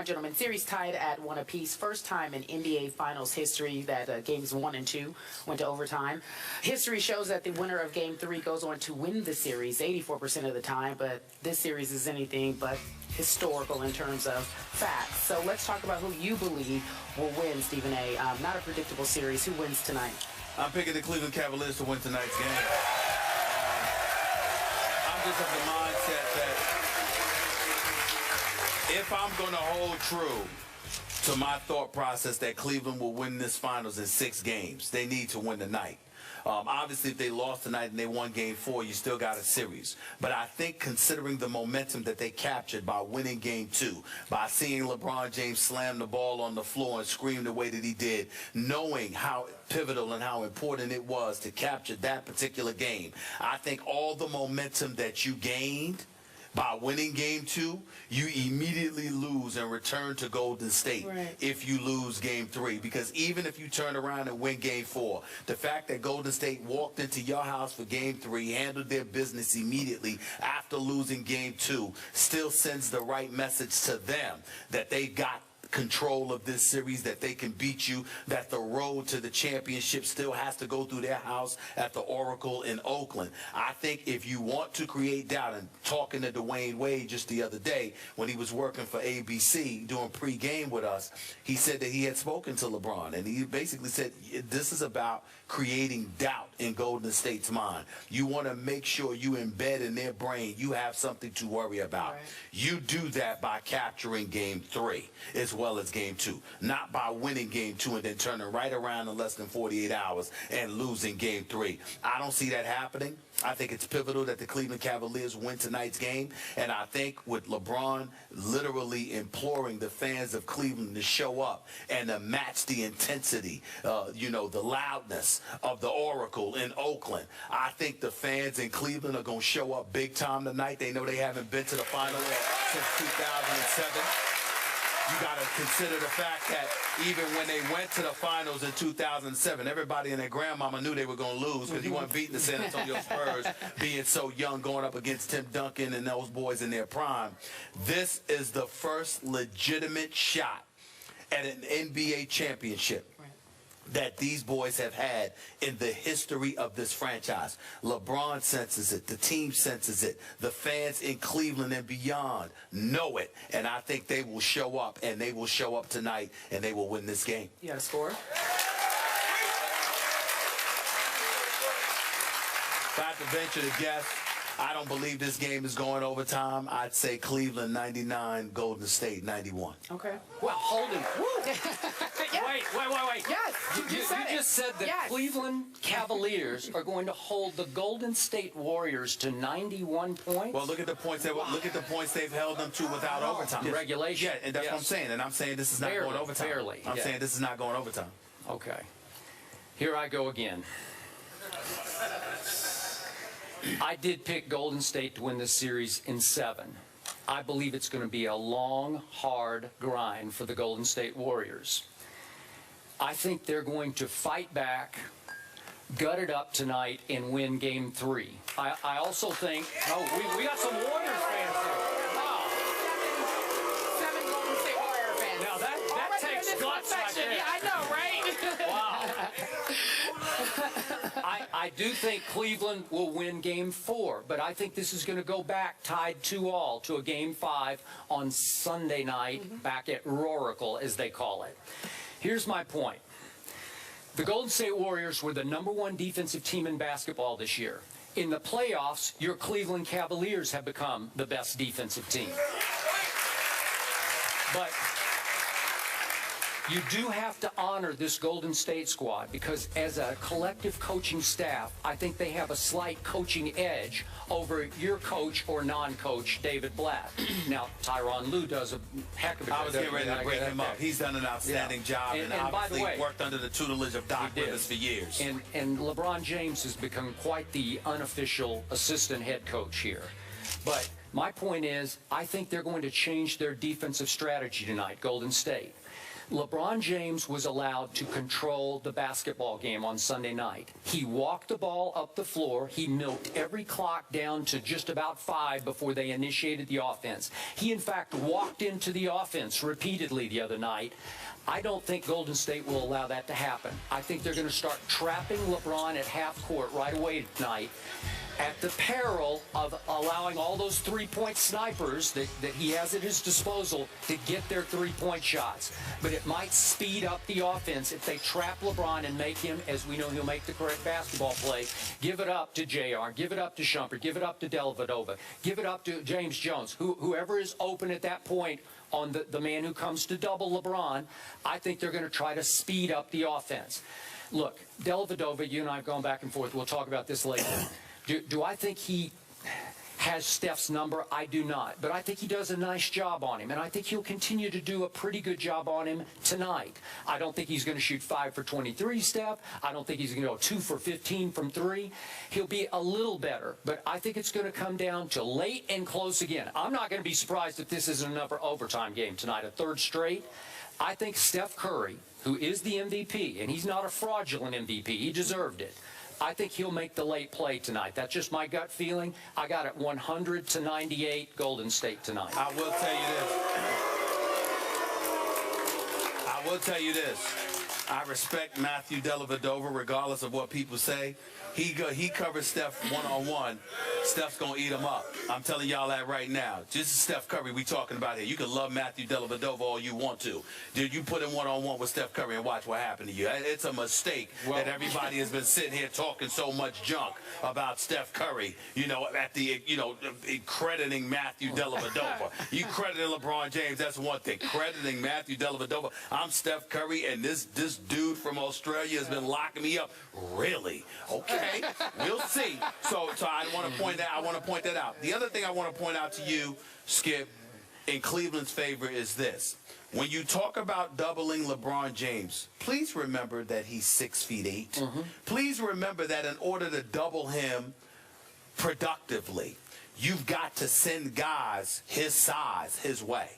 Gentlemen, series tied at 1 apiece. First time in NBA Finals history that games 1 and 2 went to overtime. History shows that the winner of Game 3 goes on to win the series 84% of the time, but this series is anything but historical in terms of facts. So let's talk about who you believe will win, Stephen A. Not a predictable series. Who wins tonight? I'm picking the Cleveland Cavaliers to win tonight's game. I'm just of the mindset that if I'm going to hold true to my thought process that Cleveland will win this finals in 6 games, they need to win tonight. Obviously, if they lost tonight and they won Game 4, you still got a series. But I think considering the momentum that they captured by winning Game 2, by seeing LeBron James slam the ball on the floor and scream the way that he did, knowing how pivotal and how important it was to capture that particular game, I think all the momentum that you gained by winning Game 2, you immediately lose and return to Golden State if you lose Game 3. Because even if you turn around and win Game 4, the fact that Golden State walked into your house for Game 3, handled their business immediately after losing Game 2, still sends the right message to them that they've got control of this series, that they can beat you, that the road to the championship still has to go through their house at the Oracle in Oakland. I think if you want to create doubt, and talking to Dwayne Wade just the other day when he was working for ABC doing pregame with us, he said that he had spoken to LeBron, and he basically said this is about creating doubt in Golden State's mind. You want to make sure you embed in their brain you have something to worry about. You do that by capturing Game 3 as well as Game 2, not by winning Game 2 and then turning right around in less than 48 hours and losing Game 3. I don't see that happening. I think it's pivotal that the Cleveland Cavaliers win tonight's game, and I think with LeBron literally imploring the fans of Cleveland to show up and to match the intensity, the loudness of the Oracle in Oakland, I think the fans in Cleveland are going to show up big time tonight. They know they haven't been to the final since 2007. You got to consider the fact that even when they went to the finals in 2007, everybody and their grandmama knew they were going to lose because you weren't beating the San Antonio Spurs being so young, going up against Tim Duncan and those boys in their prime. This is the first legitimate shot at an NBA championship that these boys have had in the history of this franchise. LeBron senses it. The team senses it. The fans in Cleveland and beyond know it. And I think they will show up, and they will show up tonight, and they will win this game. You got a score? If I have to venture to guess, I don't believe this game is going overtime. I'd say Cleveland 99, Golden State 91. Okay. Well, hold it. Wait. Yes, You just said that Cleveland Cavaliers are going to hold the Golden State Warriors to 91 points. Well, look at the points. Look at the points they've held them to without overtime. Regulation. Yeah, and that's what I'm saying. And I'm saying this is not going overtime. I'm saying this is not going overtime. Okay. Here I go again. I did pick Golden State to win this series in 7. I believe it's going to be a long, hard grind for the Golden State Warriors. I think they're going to fight back, gut it up tonight, and win Game 3. I also think... Oh, we got some Warriors fans here. Wow. 7 Golden State Warrior fans. Now that takes guts right there. Yeah, I know, right? Wow. I do think Cleveland will win Game 4, but I think this is going to go back tied 2-all to a Game 5 on Sunday night back at Oracle, as they call it. Here's my point. The Golden State Warriors were the #1 defensive team in basketball this year. In the playoffs, your Cleveland Cavaliers have become the best defensive team. But you do have to honor this Golden State squad because as a collective coaching staff, I think they have a slight coaching edge over your coach or non-coach, David Blatt. Now, Tyronn Lue does a heck of a job. I was getting ready to bring him up. He's done an outstanding job and obviously by the way, worked under the tutelage of Doc Rivers for years. And LeBron James has become quite the unofficial assistant head coach here. But my point is, I think they're going to change their defensive strategy tonight, Golden State. LeBron James was allowed to control the basketball game on Sunday night. He walked the ball up the floor. He milked every clock down to just about 5 before they initiated the offense. He, in fact, walked into the offense repeatedly the other night. I don't think Golden State will allow that to happen. I think they're going to start trapping LeBron at half court right away tonight, at the peril of allowing all those three-point snipers that he has at his disposal to get their three-point shots. But it might speed up the offense if they trap LeBron and make him, as we know he'll make the correct basketball play, give it up to JR, give it up to Shumpert, give it up to Dellavedova, give it up to James Jones, whoever is open at that point on the man who comes to double LeBron. I think they're going to try to speed up the offense. Look, Dellavedova, you and I have gone back and forth. We'll talk about this later. Do I think he has Steph's number? I do not. But I think he does a nice job on him, and I think he'll continue to do a pretty good job on him tonight. I don't think he's going to shoot 5 for 23, Steph. I don't think he's going to go 2 for 15 from 3. He'll be a little better, but I think it's going to come down to late and close again. I'm not going to be surprised if this isn't another overtime game tonight, a third straight. I think Steph Curry, who is the MVP, and he's not a fraudulent MVP, he deserved it. I think he'll make the late play tonight. That's just my gut feeling. I got it 100-98 Golden State tonight. I will tell you this. I respect Matthew Dellavedova regardless of what people say. He covers Steph one-on-one. Steph's going to eat him up. I'm telling y'all that right now. This is Steph Curry we talking about here. You can love Matthew Dellavedova all you want to. Dude, you put him one-on-one with Steph Curry and watch what happened to you. It's a mistake that everybody has been sitting here talking so much junk about Steph Curry, crediting Matthew Dellavedova. You crediting LeBron James, that's one thing. Crediting Matthew Dellavedova. I'm Steph Curry, and this dude from Australia has been locking me up. Really? Okay. We'll see. So I want to point that out. The other thing I want to point out to you, Skip, in Cleveland's favor is this. When you talk about doubling LeBron James, please remember that he's 6'8". Mm-hmm. Please remember that in order to double him productively, you've got to send guys his size his way.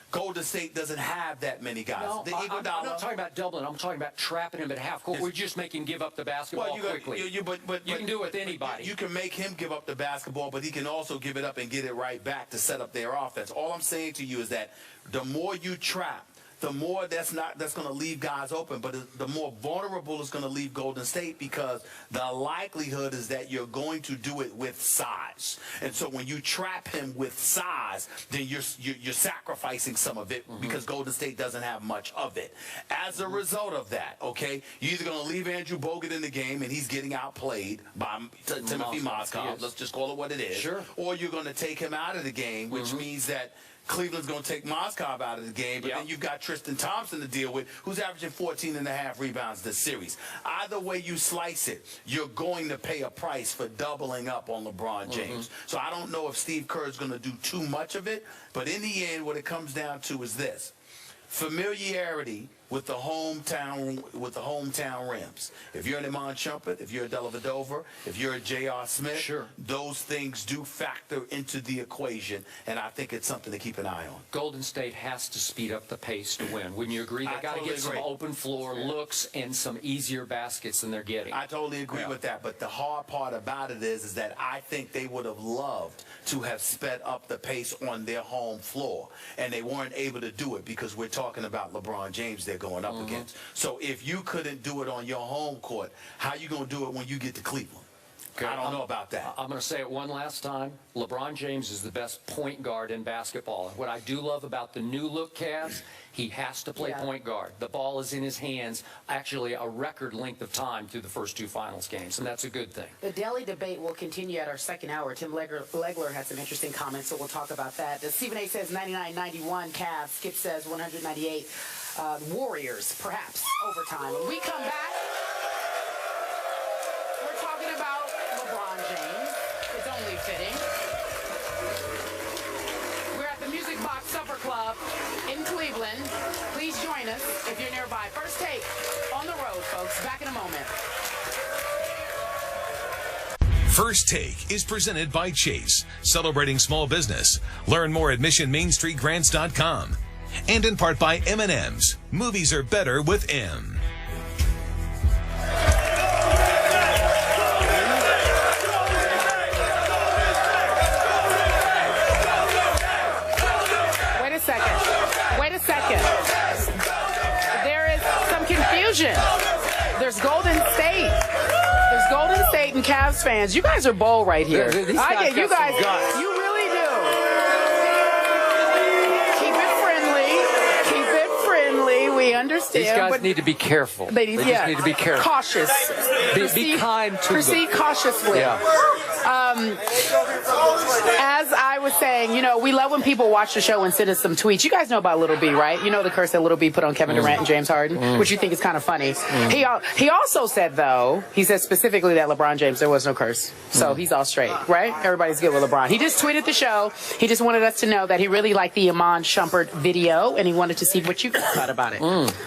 Golden State doesn't have that many guys. No, I'm not talking about doubling. I'm talking about trapping him at half court. We're just making him give up the basketball quickly. But you can do it with anybody. You can make him give up the basketball, but he can also give it up and get it right back to set up their offense. All I'm saying to you is that the more you trap, the more that's going to leave guys open, but the more vulnerable it's going to leave Golden State, because the likelihood is that you're going to do it with size. And so when you trap him with size, then you're sacrificing some of it, because Golden State doesn't have much of it. As a result of that, okay, you're either going to leave Andrew Bogut in the game and he's getting outplayed by Timothy Mozgov. Let's just call it what it is. Sure. Or you're going to take him out of the game, which means that Cleveland's going to take Mozgov out of the game, but then you've got Tristan Thompson to deal with, who's averaging 14.5 rebounds this series. Either way you slice it, you're going to pay a price for doubling up on LeBron James. So I don't know if Steve Kerr is going to do too much of it, but in the end, what it comes down to is this: familiarity with the hometown rims. If you're an Iman Shumpert, if you're a Dellavedova, if you're a J.R. Smith, those things do factor into the equation, and I think it's something to keep an eye on. Golden State has to speed up the pace to win. Wouldn't you agree? They got to get some open floor looks and some easier baskets than they're getting. I totally agree with that, but the hard part about it is that I think they would have loved to have sped up the pace on their home floor, and they weren't able to do it because we're talking about LeBron James they're going up against. So if you couldn't do it on your home court, how you going to do it when you get to Cleveland? Okay, I don't know about that. I'm going to say it one last time. LeBron James is the best point guard in basketball. What I do love about the new look Cavs, he has to play point guard. The ball is in his hands, actually a record length of time through the first 2 finals games, and that's a good thing. The Delhi debate will continue at our second hour. Tim Legler had some interesting comments, so we'll talk about that. Stephen A. says 99-91 Cavs. Skip says 198 Warriors, perhaps overtime. When we come back, we're talking about LeBron James. It's only fitting. We're at the Music Box Supper Club in Cleveland. Please join us if you're nearby. First Take on the road, folks. Back in a moment. First Take is presented by Chase, celebrating small business. Learn more at missionmainstreetgrants.com. And in part by M&M's. Movies are better with M. Wait a second. There is some confusion. There's Golden State. There's Golden State and Cavs fans. You guys are bold right here. These I guys get you got some guys. guts. You really do. Keep it friendly. Keep it friendly. We understand. These guys but need to be careful. They just need to be careful. Cautious. Be kind to them. Proceed cautiously. Yeah. As I was saying, you know, we love when people watch the show and send us some tweets. You guys know about Little B, right? You know the curse that Little B put on Kevin Durant and James Harden, which you think is kind of funny. He also said, though, he said specifically that LeBron James, there was no curse. So he's all straight, right? Everybody's good with LeBron. He just tweeted the show. He just wanted us to know that he really liked the Iman Shumpert video, and he wanted to see what you thought about it.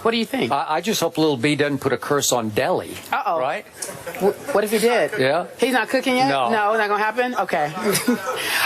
What do you think? I just hope Little B doesn't put a curse on Delhi. Uh-oh. Right? What if he did? Yeah. He's not cooking yet? No. No, not going to happen? Okay.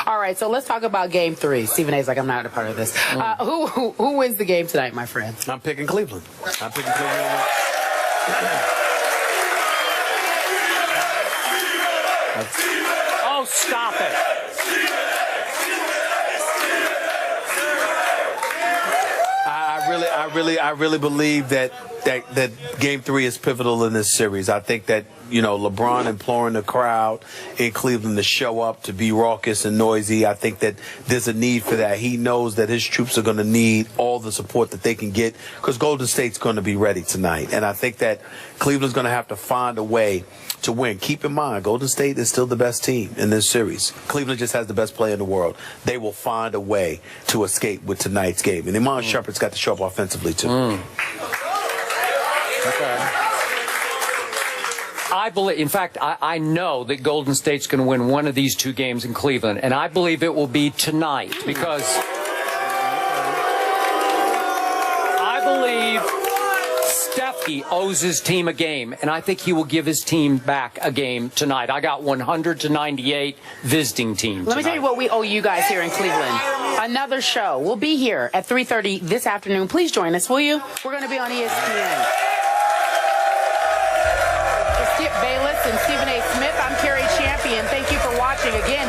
All right, so let's talk about Game 3. Stephen A's like, I'm not a part of this. Who wins the game tonight, my friend? I'm picking Cleveland. I'm picking Cleveland. Oh, stop it. I really believe that Game 3 is pivotal in this series. I think that, you know, LeBron imploring the crowd in Cleveland to show up, to be raucous and noisy. I think that there's a need for that. He knows that his troops are going to need all the support that they can get because Golden State's going to be ready tonight. And I think that Cleveland's going to have to find a way to win. Keep in mind, Golden State is still the best team in this series. Cleveland just has the best player in the world. They will find a way to escape with tonight's game. And Iman Shumpert's got to show up offensively, too. Okay. I believe, in fact, I know that Golden State's going to win one of these two games in Cleveland, and I believe it will be tonight because I believe Steffi owes his team a game, and I think he will give his team back a game tonight. I got 100-98 visiting team tonight. Let me tell you what we owe you guys here in Cleveland. Another show. We'll be here at 3:30 this afternoon. Please join us, will you? We're going to be on ESPN. For Skip Bayless and Stephen A. Smith, I'm Carrie Champion. Thank you for watching. Again,